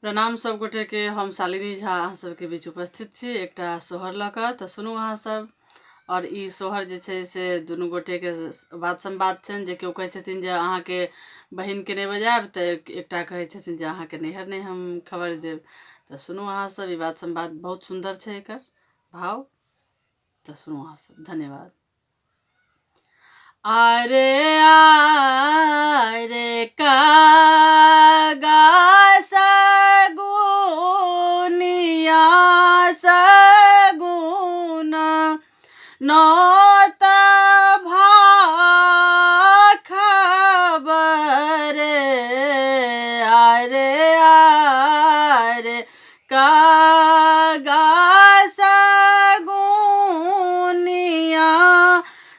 प्रणाम सब गोटे के। हम शालिनी झा अहाँ सबके बीच उपस्थित छी एकटा सोहर लऽ कऽ। तऽ सुनू अहाँ सब। और ई सोहर जे छै से दुनू गोटे के बात संवाद छनि, जे केओ कहै छथिन जे अहाँके बहिन के नहि बजायब, तऽ एकटा कहै छथिन जे अहाँके नैहर नहि हम खबर देब। तऽ सुनू अहाँ सब, ई बात संवाद बहुत सुंदर छै एकर भाव। तऽ सुनू अहाँ सब। धन्यवाद। आरे आरे कागा सगुनिया सगुन नौत खबर। आरे आरे कागा सगुनिया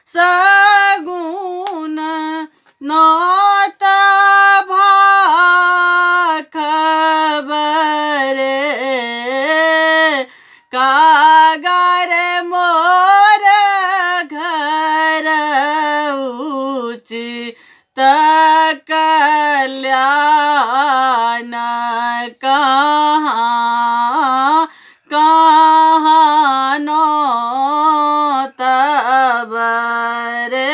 सगुन नौत खबर। कागर मोर घर उचित कल्याण कहाँ कहाँ नौत बरे।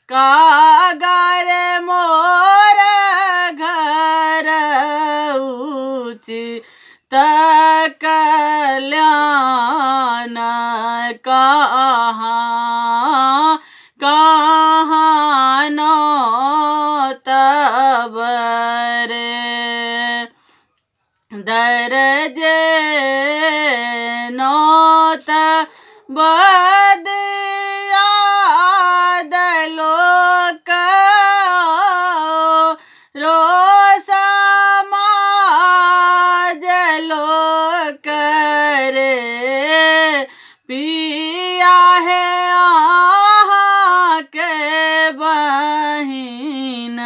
कागर मोर घर उचित कल्याण कहाँ कहाँ नौत बरे। दरजे नौत बदिया दलोक रो समाज लोक रे। पिया है आहाँ के बहिन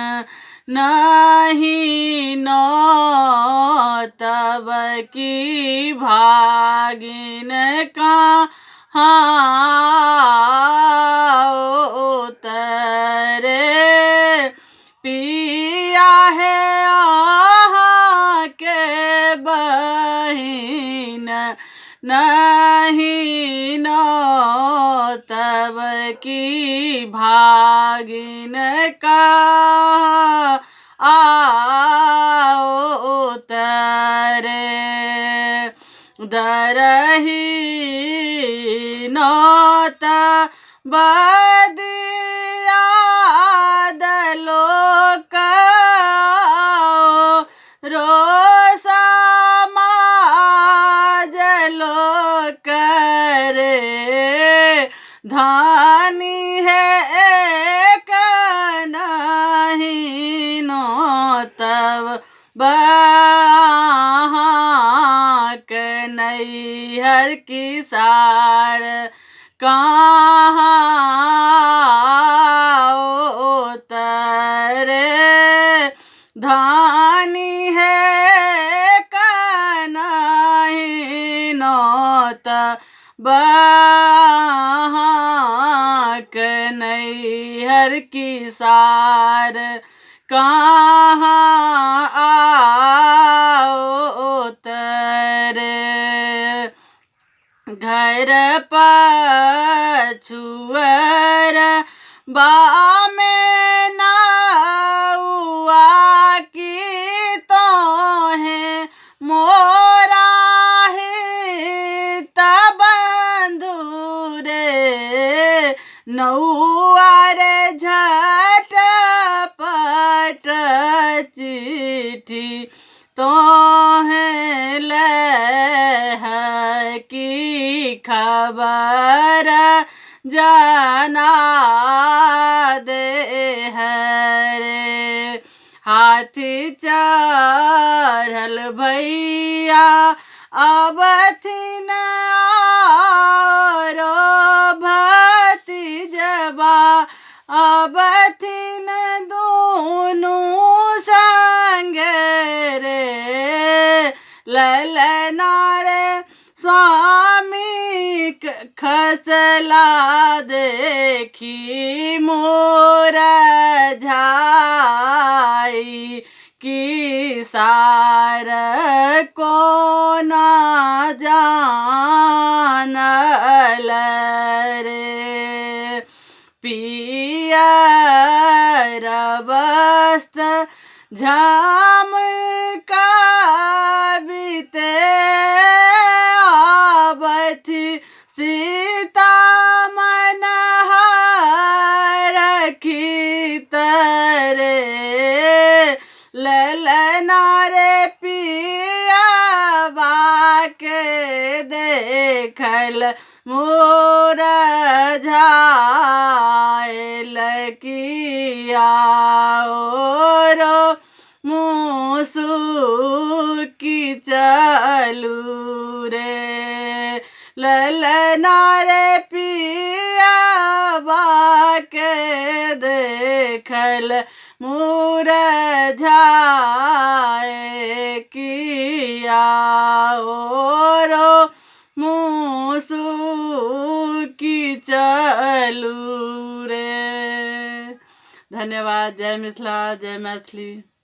नहीं नौतब की भागिन कहाँ उतरे। पिया है आहाँ के बहिन नहीं नौतब की भागिन कहाँ उतरे। दरही नौत बदिया दलोक रो समाज लोक रे। धानी है एक नहीं नौतब बहाँ के नैहर की सार कहाँ उतरे। धानी है नहीं नौत बहाँ के नैहर की सार कहाँ उतरे। घर पछुअर बामे नौआ की तो है मोरा हित बंधुरे। नौआ रे झटपट चिट्ठी तो है लह की खबर जना दे हरे। हाथी चढ़ल भैया अब थिन आरो भतीजबा अब थिन दूनू संग रे। ललना रे स्वामी खसला देखी मोर झाई। कि सार को ना जानल रे। पियर वस्त्र झमकाबिते आवथि सीता मन रखित रे। ललना रे पियवा के देखल मोर झायल किया ओरो मुसुकी चलू रे। ललना रे पियवा के देखल मोर झाए किया ओरो मुसुकी चलू रे। धन्यवाद। जय मिथिला, जय मैथिली।